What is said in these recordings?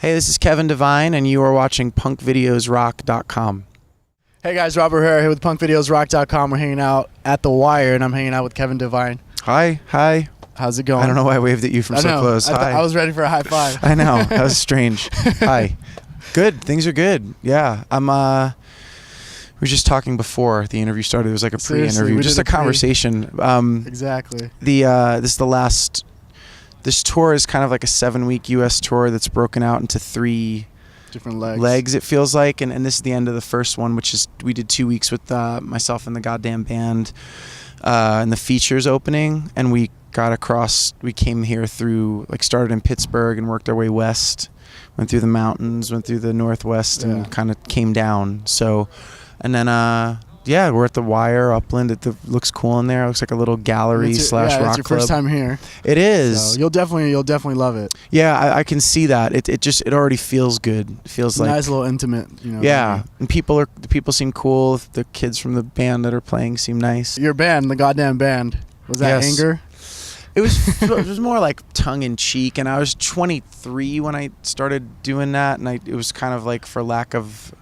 Hey, this is Kevin Devine, and you are watching Punkvideosrock.com. Hey guys, Robert Herrera here with Punkvideosrock.com. We're hanging out at The Wire, and I'm hanging out with Kevin Devine. Hi. How's it going? I don't know why I waved at you from so close. Hi. I was ready for a high five. I know. That was strange. Hi. Good. Things are good. Yeah. We were just talking before the interview started. It was like a pre-interview, just a conversation. Exactly. This tour is kind of like a 7-week U.S. tour that's broken out into 3 different legs, it feels like, and this is the end of the first one, which is we did 2 weeks with myself and the goddamn band, and the features opening, and we came here through, like, started in Pittsburgh and worked our way west, went through the mountains, went through the northwest, and kind of came down. So, and then we're at the Wire, Upland. It looks cool in there. It looks like a little gallery slash rock club. It's your first time here. It is. So you'll definitely love it. Yeah, I can see that. It already feels good. It feels like nice, little intimate. Yeah, and people seem cool. The kids from the band that are playing seem nice. Your band, the goddamn band, was that anger? It was more like tongue in cheek, and I was 23 when I started doing that, and it was kind of like for lack of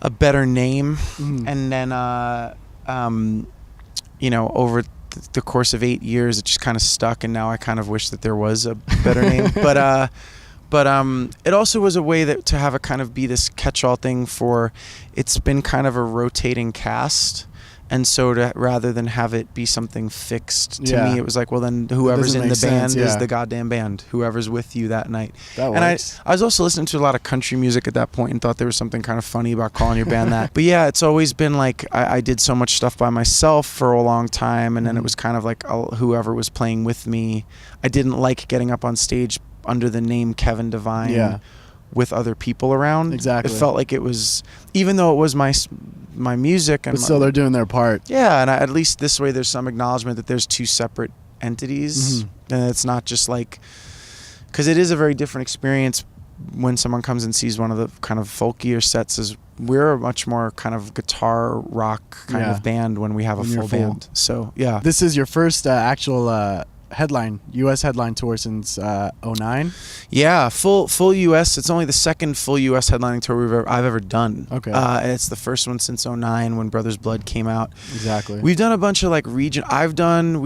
a better name, and then over the course of 8 years it just kind of stuck, and now I kind of wish that there was a better name, but it also was a way to have it kind of be this catch-all thing for, it's been kind of a rotating cast. And so rather than have it be something fixed, to me it was like, well, then whoever's in the band is the goddamn band, whoever's with you that night. That and I was also listening to a lot of country music at that point and thought there was something kind of funny about calling your band that. But yeah, it's always been like, I did so much stuff by myself for a long time, and then it was kind of like whoever was playing with me. I didn't like getting up on stage under the name Kevin Devine with other people around. Exactly. It felt like it was, even though it was my music, but still they're doing their part. Yeah, and at least this way there's some acknowledgement that there's 2 separate entities, and it's not just like, because it is a very different experience when someone comes and sees one of the kind of folkier sets. As we're a much more kind of guitar rock kind of band when we have a full band. So yeah, this is your first actual U.S. headline tour since 2009. Yeah, full U.S. It's only the second full U.S. headlining tour I've ever done. Okay. And it's the first one since 2009 when Brothers Blood came out. Exactly. We've done a bunch of like we've done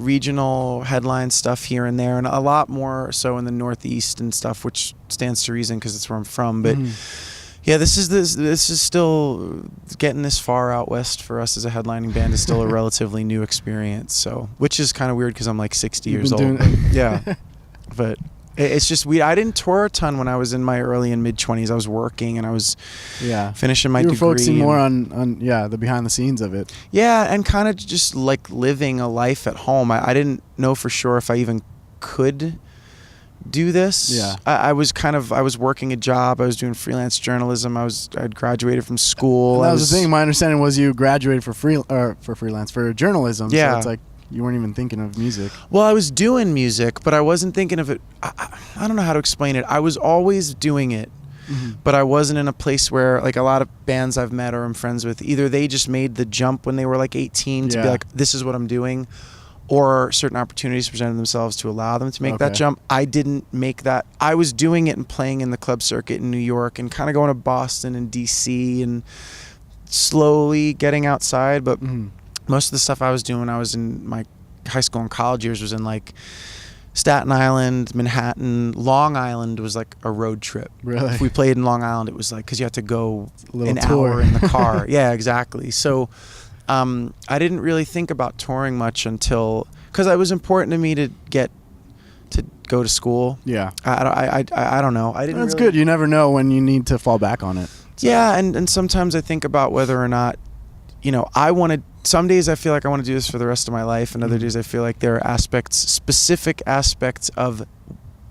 regional headline stuff here and there, and a lot more so in the Northeast and stuff, which stands to reason because it's where I'm from. But yeah, this is still getting this far out west for us as a headlining band is still a relatively new experience. So, which is kind of weird because I'm like 60 years old. Yeah, but it's just I didn't tour a ton when I was in my early and mid 20s. I was working and I was finishing my degree. You were focusing more on the behind the scenes of it. Yeah, and kind of just like living a life at home. I didn't know for sure if I even could do this. Yeah. I was working a job. I was doing freelance journalism. I'd graduated from school. That was the thing. My understanding was you graduated for journalism. Yeah. So it's like you weren't even thinking of music. Well, I was doing music, but I wasn't thinking of it. I don't know how to explain it. I was always doing it, but I wasn't in a place where, like a lot of bands I've met or I'm friends with, either they just made the jump when they were like 18 to be like, this is what I'm doing, or certain opportunities presented themselves to allow them to make that jump. I didn't make that. I was doing it and playing in the club circuit in New York and kind of going to Boston and DC and slowly getting outside. But most of the stuff I was doing, I was in my high school and college years, was in like Staten Island, Manhattan. Long Island was like a road trip. Really? If we played in Long Island, it was like, because you had to go an tour. hour in the car. Yeah, exactly. So I didn't really think about touring much until, because it was important to me to go to school. Yeah. I don't know. That's good. You never know when you need to fall back on it. So. Yeah, and sometimes I think about whether or not, some days I feel like I want to do this for the rest of my life, and other days I feel like there are specific aspects of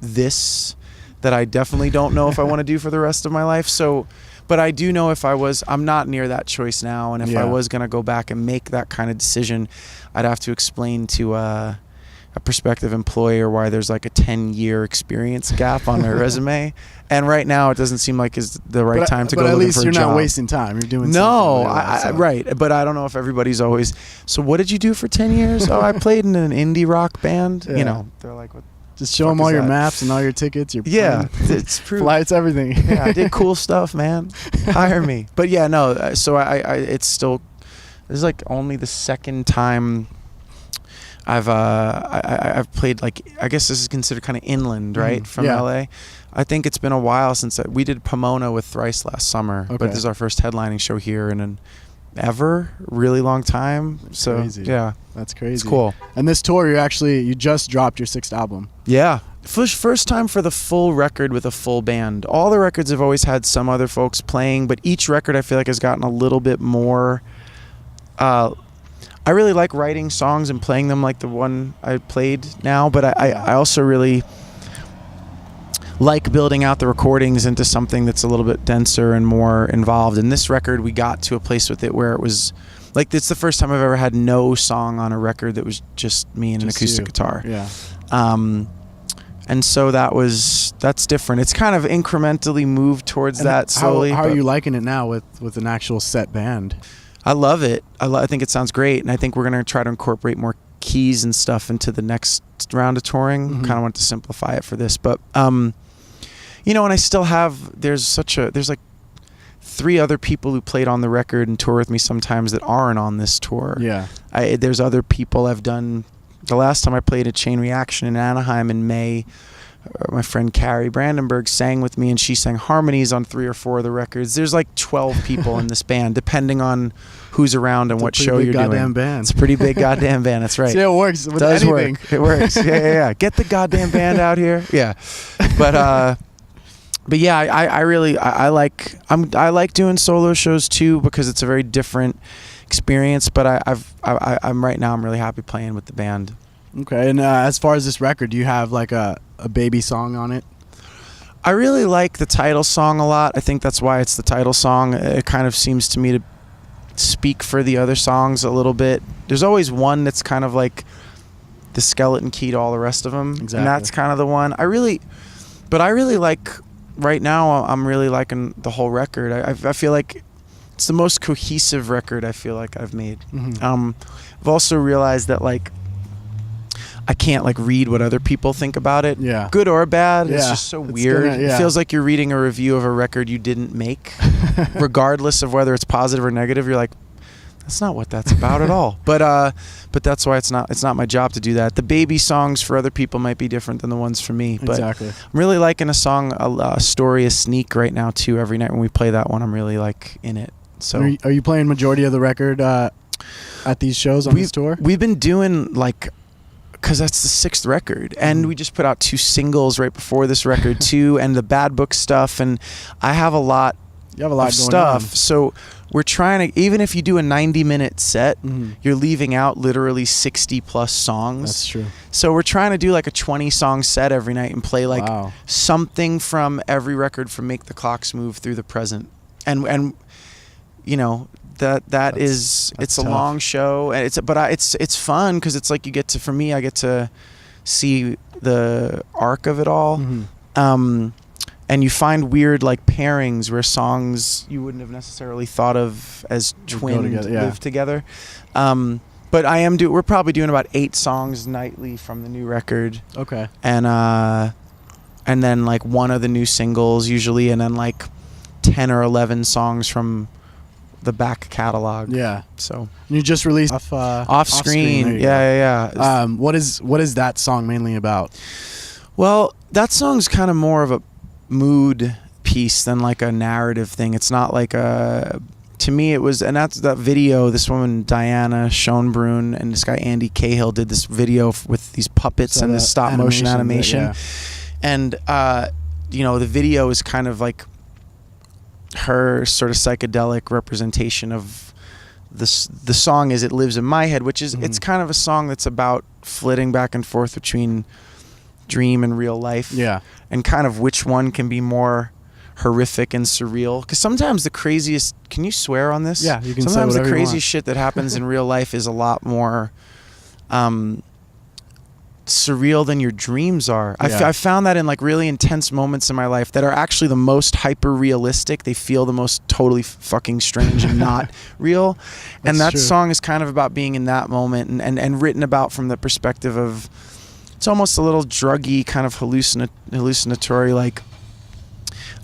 this that I definitely don't know if I want to do for the rest of my life. So, but I do know I'm not near that choice now, and if I was going to go back and make that kind of decision, I'd have to explain to a prospective employer why there's like a 10-year experience gap on their resume, and right now it doesn't seem like is the right time to go looking for a job. But at least you're not wasting time. You're doing something. Right, but I don't know if everybody's always, so what did you do for 10 years? Oh, I played in an indie rock band. They're like, what? Just show them all your maps and all your tickets. Your it's proof. Flights, everything. Yeah, I did cool stuff, man. Hire me. But yeah, no. So I it's still. This is like only the second time I've played, like, I guess this is considered kind of inland, right, from LA. I think it's been a while since we did Pomona with Thrice last summer, but this is our first headlining show here in an really long time. So crazy. Yeah, that's crazy. It's cool. And this tour, you just dropped your 6th album. Yeah, first time for the full record with a full band. All the records have always had some other folks playing, but each record I feel like has gotten a little bit more. I really like writing songs and playing them like the one I played now, but I also really like building out the recordings into something that's a little bit denser and more involved. And this record, we got to a place with it where it was like, it's the first time I've ever had no song on a record that was just me and an acoustic guitar. Yeah. And so that's different. It's kind of incrementally moved towards that slowly. How are you liking it now with an actual set band? I love it. I think it sounds great, and I think we're going to try to incorporate more keys and stuff into the next round of touring. Kind of want to simplify it for this, but and I still have there's like 3 other people who played on the record and tour with me sometimes that aren't on this tour. Yeah. There's other people I've done. The last time I played at Chain Reaction in Anaheim in May, my friend Carrie Brandenburg sang with me, and she sang harmonies on 3 or 4 of the records. There's like 12 people in this band, depending on who's around and what show you're doing. Goddamn band. It's a pretty big goddamn band. That's right. See, it works. With it does anything. work. It works. Yeah. Get the goddamn band out here. Yeah, but yeah, I like doing solo shows too, because it's a very different experience. But I'm right now I'm really happy playing with the band. Okay, and as far as this record, do you have like a baby song on it? I really like the title song a lot. I think that's why it's the title song. It kind of seems to me to speak for the other songs a little bit. There's always one that's kind of like the skeleton key to all the rest of them. Exactly. And that's kind of the one. I really like, right now, I'm really liking the whole record. I feel like it's the most cohesive record I feel like I've made. I've also realized that, like, I can't like read what other people think about it, good or bad. It's just so weird. It feels like you're reading a review of a record you didn't make, regardless of whether it's positive or negative. You're like, that's not what that's about at all. But that's why it's not my job to do that. The baby songs for other people might be different than the ones for me. But exactly. I'm really liking a song, a story, a sneak right now too. Every night when we play that one, I'm really like in it. So are you playing majority of the record at these shows on this tour? We've been doing like, because that's the 6th record, and we just put out 2 singles right before this record too, and the Bad Book stuff, and I have a lot. You have a lot of going stuff. on. So we're trying to, even if you do a 90-minute set, you're leaving out literally 60 plus songs. That's true. So we're trying to do like a 20-song set every night and play like something from every record from Make the Clocks Move through the present, and it's a long show, and it's fun because it's like I get to see the arc of it all. And you find weird like pairings where songs you wouldn't have necessarily thought of as twin live together. But we're probably doing about 8 songs nightly from the new record. Okay. And then like one of the new singles usually, and then like 10 or 11 songs from the back catalog. Yeah. So you just released off screen. Yeah. What is that song mainly about? Well, that song's kind of more of a mood piece than like a narrative thing. It's not like to me it was, and that's that video. This woman Diana Schoenbrunn and this guy Andy Cahill did this video with these puppets and this stop motion animation. And the video is kind of like her sort of psychedelic representation of the song as it lives in my head, which is it's kind of a song that's about flitting back and forth between dream and real life, and kind of which one can be more horrific and surreal, because sometimes the craziest, can you swear on this? Yeah, you can. Sometimes say the craziest shit that happens in real life is a lot more surreal than your dreams are. I found that in like really intense moments in my life that are actually the most hyper realistic. They feel the most totally fucking strange and not real. And that song is kind of about being in that moment and written about from the perspective of it's almost a little druggy, kind of hallucinatory, like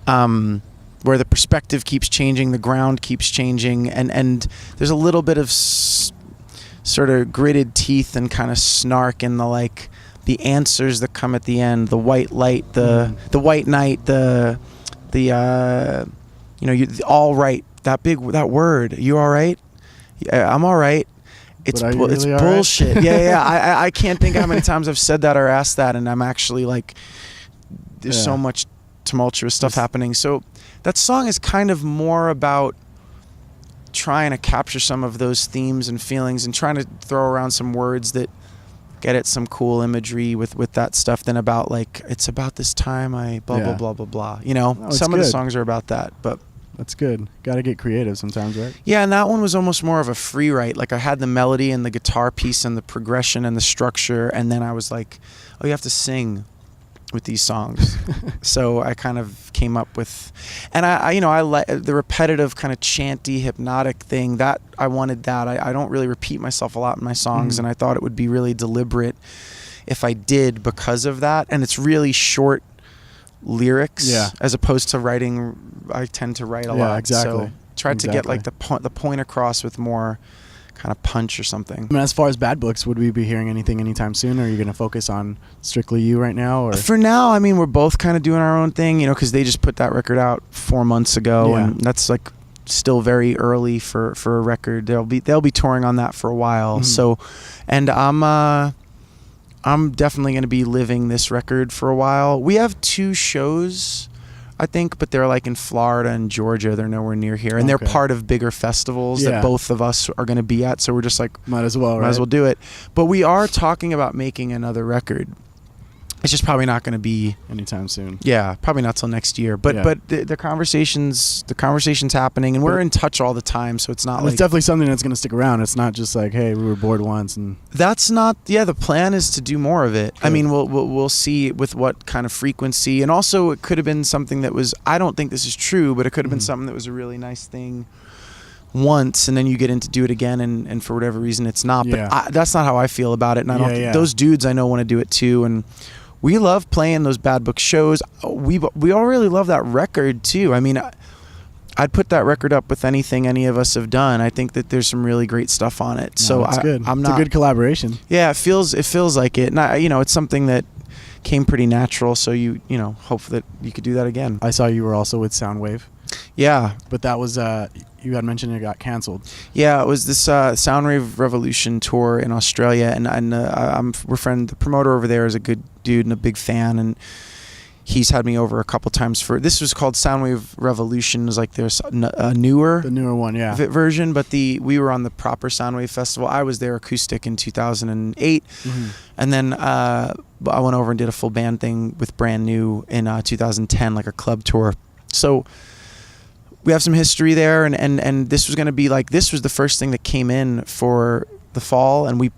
where the perspective keeps changing, the ground keeps changing, and there's a little bit of sort of gritted teeth and kind of snark in the like the answers that come at the end, the white light, the white knight, the all right, that word, you all right? Yeah, I'm all right. It's really bullshit. Right? Yeah. I can't think how many times I've said that or asked that, and I'm actually like, there's so much tumultuous stuff happening. So that song is kind of more about trying to capture some of those themes and feelings and trying to throw around some words that get at some cool imagery with that stuff than about like, it's about this time I blah blah blah. You know, some of the songs are about that, but that's good. Got to get creative sometimes, right? Yeah, and that one was almost more of a free write. Like I had the melody and the guitar piece and the progression and the structure, and then I was like, oh, you have to sing with these songs. So I kind of came up with, and I like the repetitive kind of chanty hypnotic thing that I wanted that. I don't really repeat myself a lot in my songs, and I thought it would be really deliberate if I did because of that. And it's really short lyrics as opposed to writing. I tend to write a lot. Exactly. So tried to get like the point across with more kind of punch or something. I mean, as far as Bad Books, would we be hearing anything anytime soon, or are you going to focus on strictly you right now? Or for now, I mean, we're both kind of doing our own thing, you know, because they just put that record out 4 months ago, and that's like still very early for a record. They'll be touring on that for a while. So, and I'm definitely going to be living this record for a while. We have 2 shows, I think, but they're like in Florida and Georgia. They're nowhere near here, and they're part of bigger festivals that both of us are going to be at. So we're just like, might as well do it. But we are talking about making another record. It's just probably not going to be anytime soon. Yeah, probably not till next year. But the conversation's happening, and we're in touch all the time. So it's not like, it's definitely something that's going to stick around. It's not just like, hey, we were bored once, and that's not. Yeah, the plan is to do more of it. Good. I mean, we'll see with what kind of frequency, and also it could have been something that was. I don't think this is true, but it could have been something that was a really nice thing once, and then you get in to do it again, and for whatever reason it's not. But that's not how I feel about it, and I don't. Those dudes I know want to do it too, and we love playing those Bad Book shows. We all really love that record too. I mean, I'd put that record up with anything any of us have done. I think that there's some really great stuff on it. So that's good. It's a good collaboration. Yeah, it feels like it. And it's something that came pretty natural. So you hope that you could do that again. I saw you were also with Soundwave. Yeah, but that was you had mentioned it got canceled. Yeah, it was this Soundwave Revolution tour in Australia, and we're friends. The promoter over there is a good dude and a big fan, and he's had me over a couple times for this. Was called Soundwave Revolution. It was like there's the newer one, version, but we were on the proper Soundwave festival. I was there acoustic in 2008, and then I went over and did a full band thing with Brand New in 2010, like a club tour. So we have some history there, and this was going to be like, this was the first thing that came in for the fall, and we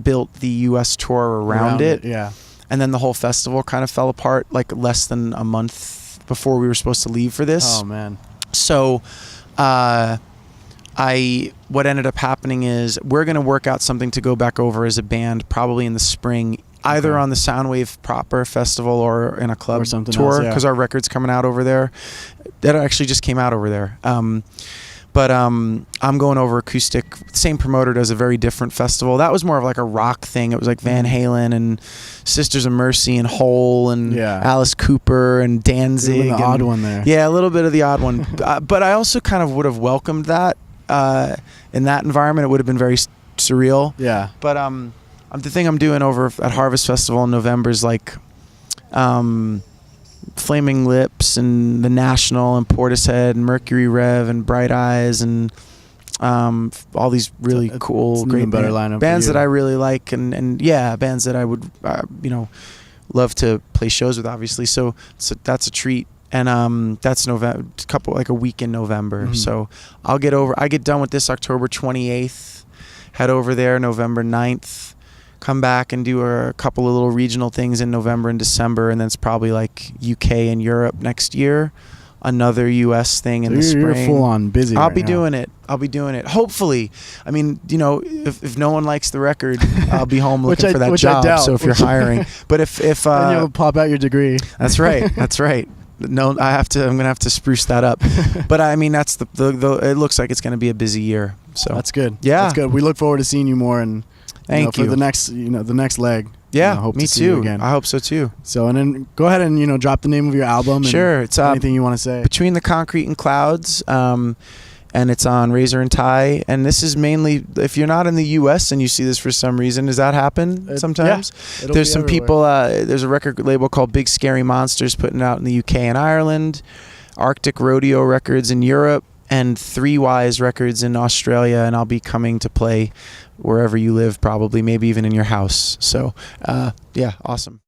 built the U.S. tour around it. Yeah. And then the whole festival kind of fell apart like less than a month before we were supposed to leave for this. Oh, man. So what ended up happening is we're going to work out something to go back over as a band probably in the spring, either on the Soundwave proper festival or in a club tour, because our record's coming out over there. That actually just came out over there. But I'm going over acoustic. Same promoter does a very different festival. That was more of like a rock thing. It was like Van Halen and Sisters of Mercy and Hole and Alice Cooper and Danzig. The odd one there. Yeah, a little bit of the odd one. But I also kind of would have welcomed that in that environment. It would have been very surreal. Yeah. But the thing I'm doing over at Harvest Festival in November is like Flaming Lips and The National and Portishead and Mercury Rev and Bright Eyes and all these really cool, great bands that I really like, and bands that I would love to play shows with, obviously. So that's a treat. And that's November, a week in November. So I get done with this October 28th, head over there November 9th, come back and do a couple of little regional things in November and December, and then it's probably like UK and Europe next year another U.S. thing in the spring. You're full on busy. I'll right be now. doing it. I'll be doing it. Hopefully. I mean, you know, if no one likes the record, I'll be home looking for that job. So if you're hiring, but if then you'll pop out your degree. That's right. That's right. No, I'm gonna have to spruce that up. But I mean, that's the it looks like it's gonna be a busy year. So that's good. Yeah, that's good. We look forward to seeing you more and thank you for the next the next leg. Yeah, hope me to see too. you again. I hope so too. So and then go ahead and drop the name of your album. And sure, it's anything you want to say. Between the Concrete and Clouds. And it's on Razor and Tie. And this is mainly, if you're not in the U.S. and you see this for some reason, does that happen sometimes? Yeah, there's some people, there's a record label called Big Scary Monsters putting it out in the UK and Ireland, Arctic Rodeo Records in Europe, and 3Wise Records in Australia. And I'll be coming to play wherever you live, probably, maybe even in your house. So, yeah, awesome.